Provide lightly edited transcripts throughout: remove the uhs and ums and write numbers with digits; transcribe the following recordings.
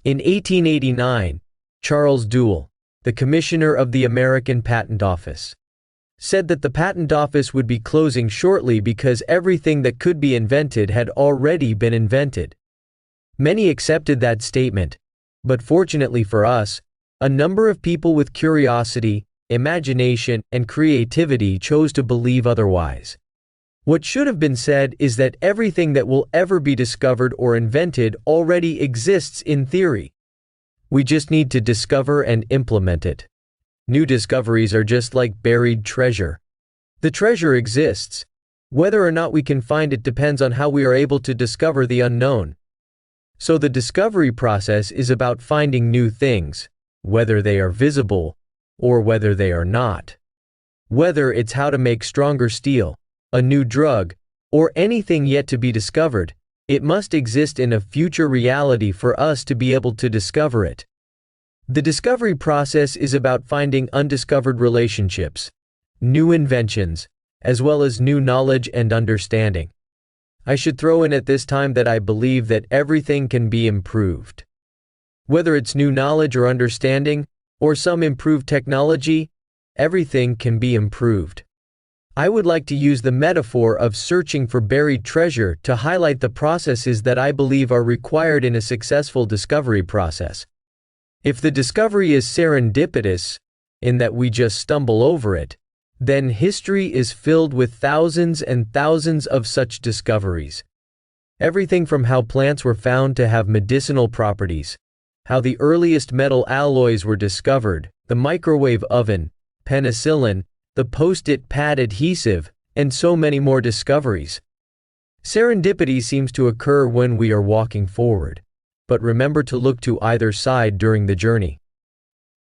In 1889, Charles Dewey, the commissioner of the American Patent Office, said that the patent office would be closing shortly because everything that could be invented had already been invented. Many accepted that statement, but fortunately for us, a number of people with curiosity, imagination, and creativity chose to believe otherwise. What should have been said is that everything that will ever be discovered or invented already exists in theory. We just need to discover and implement it. New discoveries are just like buried treasure. The treasure exists. Whether or not we can find it depends on how we are able to discover the unknown. So the discovery process is about finding new things, whether they are visible or whether they are not. Whether it's how to make stronger steel, a new drug, or anything yet to be discovered, it must exist in a future reality for us to be able to discover it. The discovery process is about finding undiscovered relationships, new inventions, as well as new knowledge and understanding. I should throw in at this time that I believe that everything can be improved. Whether it's new knowledge or understanding, or some improved technology, everything can be improved. I would like to use the metaphor of searching for buried treasure to highlight the processes that I believe are required in a successful discovery process. If the discovery is serendipitous, in that we just stumble over it, then history is filled with thousands and thousands of such discoveries. Everything from how plants were found to have medicinal properties, how the earliest metal alloys were discovered, the microwave oven, penicillin, the post-it pad adhesive, and so many more discoveries. Serendipity seems to occur when we are walking forward, but remember to look to either side during the journey.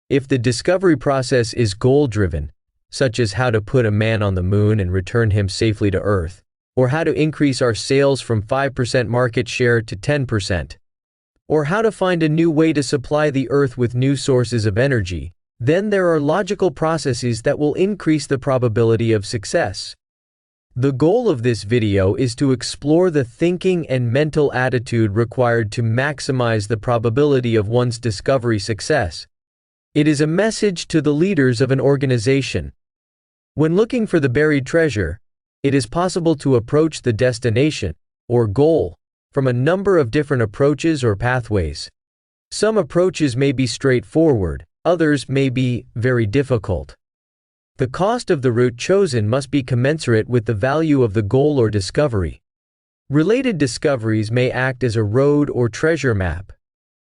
If the discovery process is goal-driven, such as how to put a man on the moon and return him safely to Earth, or how to increase our sales from 5% market share to 10%, or how to find a new way to supply the Earth with new sources of energy, then there are logical processes that will increase the probability of success. The goal of this video is to explore the thinking and mental attitude required to maximize the probability of one's discovery success. It is a message to the leaders of an organization. When looking for the buried treasure, it is possible to approach the destination, or goal, from a number of different approaches or pathways. Some approaches may be straightforward, others may be very difficult. The cost of the route chosen must be commensurate with the value of the goal or discovery. Related discoveries may act as a road or treasure map.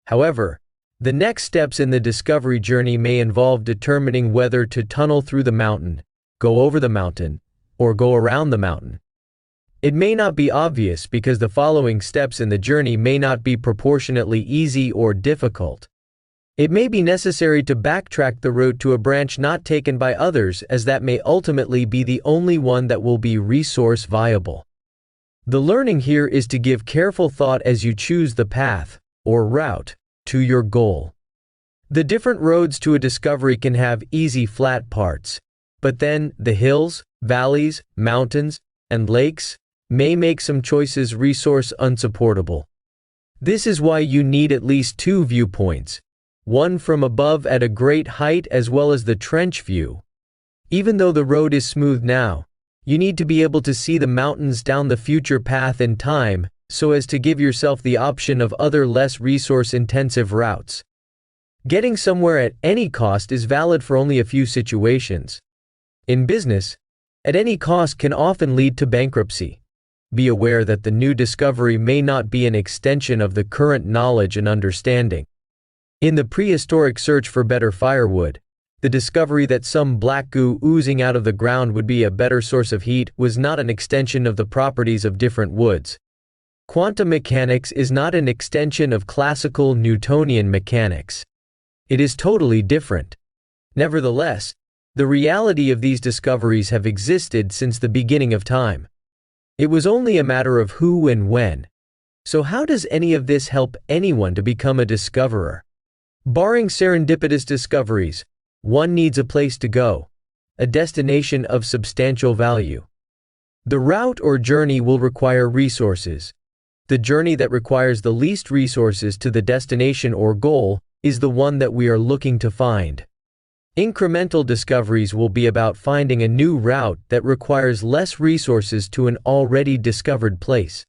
However, the next steps in the discovery journey may involve determining whether to tunnel through the mountain, go over the mountain, or go around the mountain. It may not be obvious because the following steps in the journey may not be proportionately easy or difficult. It may be necessary to backtrack the route to a branch not taken by others, as that may ultimately be the only one that will be resource viable. The learning here is to give careful thought as you choose the path, or route, to your goal. The different roads to a discovery can have easy flat parts, but then the hills, valleys, mountains, and lakes may make some choices resource unsupportable. This is why you need at least two viewpoints, one from above at a great height as well as the trench view. Even though the road is smooth now, you need to be able to see the mountains down the future path in time, so as to give yourself the option of other less resource-intensive routes. Getting somewhere at any cost is valid for only a few situations. In business, at any cost can often lead to bankruptcy. Be aware that the new discovery may not be an extension of the current knowledge and understanding. In the prehistoric search for better firewood, the discovery that some black goo oozing out of the ground would be a better source of heat was not an extension of the properties of different woods. Quantum mechanics is not an extension of classical Newtonian mechanics. It is totally different. Nevertheless, the reality of these discoveries have existed since the beginning of time. It was only a matter of who and when. So how does any of this help anyone to become a discoverer? Barring serendipitous discoveries, one needs a place to go, a destination of substantial value. The route or journey will require resources. The journey that requires the least resources to the destination or goal is the one that we are looking to find. Incremental discoveries will be about finding a new route that requires less resources to an already discovered place.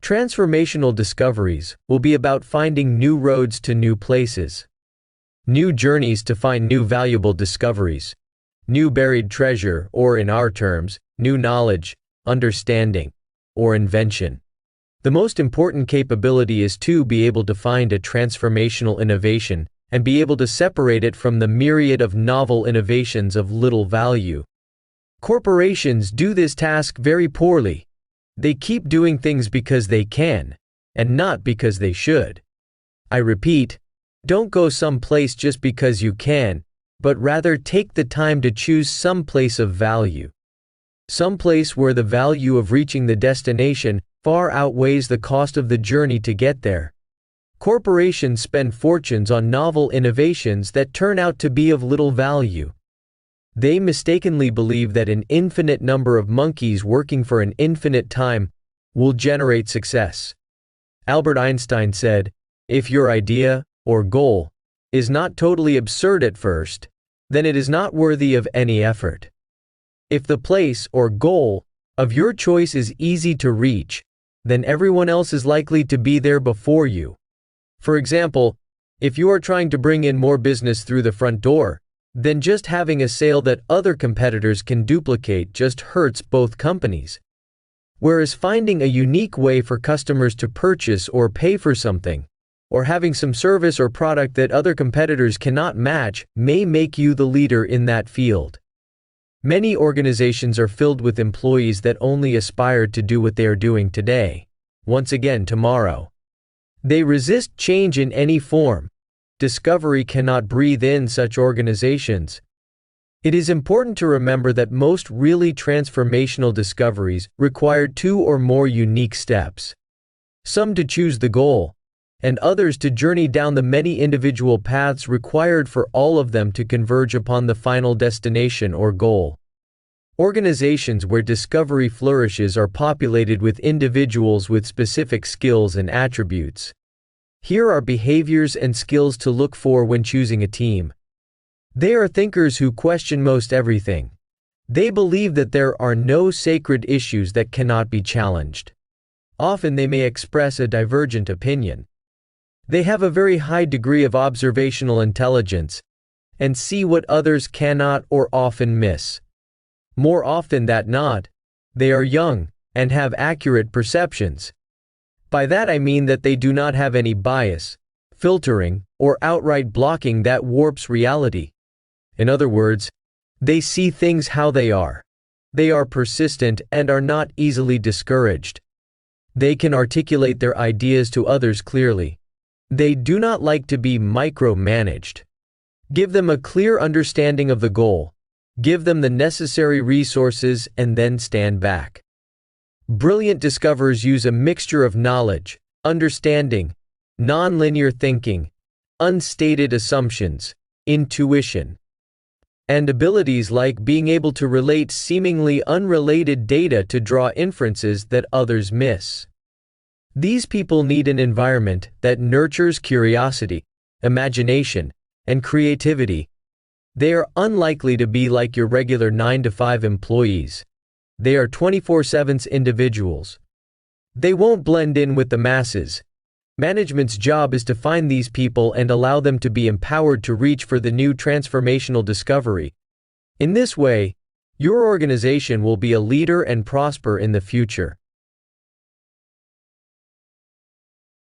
Transformational discoveries will be about finding new roads to new places. New journeys to find new valuable discoveries. New buried treasure, or in our terms, new knowledge, understanding, or invention. The most important capability is to be able to find a transformational innovation and be able to separate it from the myriad of novel innovations of little value. Corporations do this task very poorly. They keep doing things because they can, and not because they should. I repeat, don't go someplace just because you can, but rather take the time to choose some place of value. Some place where the value of reaching the destination far outweighs the cost of the journey to get there. Corporations spend fortunes on novel innovations that turn out to be of little value. They mistakenly believe that an infinite number of monkeys working for an infinite time will generate success. Albert Einstein said, "If your idea, or goal, is not totally absurd at first, then it is not worthy of any effort. If the place, or goal, of your choice is easy to reach, then everyone else is likely to be there before you. For example, if you are trying to bring in more business through the front door, then just having a sale that other competitors can duplicate just hurts both companies. Whereas finding a unique way for customers to purchase or pay for something, or having some service or product that other competitors cannot match, may make you the leader in that field." Many organizations are filled with employees that only aspire to do what they are doing today, once again tomorrow. They resist change in any form. Discovery cannot breathe in such organizations. It is important to remember that most really transformational discoveries require 2 or more unique steps. Some to choose the goal, and others to journey down the many individual paths required for all of them to converge upon the final destination or goal. Organizations where discovery flourishes are populated with individuals with specific skills and attributes. Here are behaviors and skills to look for when choosing a team. They are thinkers who question most everything. They believe that there are no sacred issues that cannot be challenged. Often they may express a divergent opinion. They have a very high degree of observational intelligence and see what others cannot or often miss. More often than not, they are young and have accurate perceptions. By that I mean that they do not have any bias, filtering, or outright blocking that warps reality. In other words, they see things how they are. They are persistent and are not easily discouraged. They can articulate their ideas to others clearly. They do not like to be micromanaged. Give them a clear understanding of the goal. Give them the necessary resources and then stand back. Brilliant discoverers use a mixture of knowledge, understanding, nonlinear thinking, unstated assumptions, intuition, and abilities like being able to relate seemingly unrelated data to draw inferences that others miss. These people need an environment that nurtures curiosity, imagination, and creativity. They are unlikely to be like your regular 9-to-5 employees. They are 24/7 individuals. They won't blend in with the masses. Management's job is to find these people and allow them to be empowered to reach for the new transformational discovery. In this way, your organization will be a leader and prosper in the future.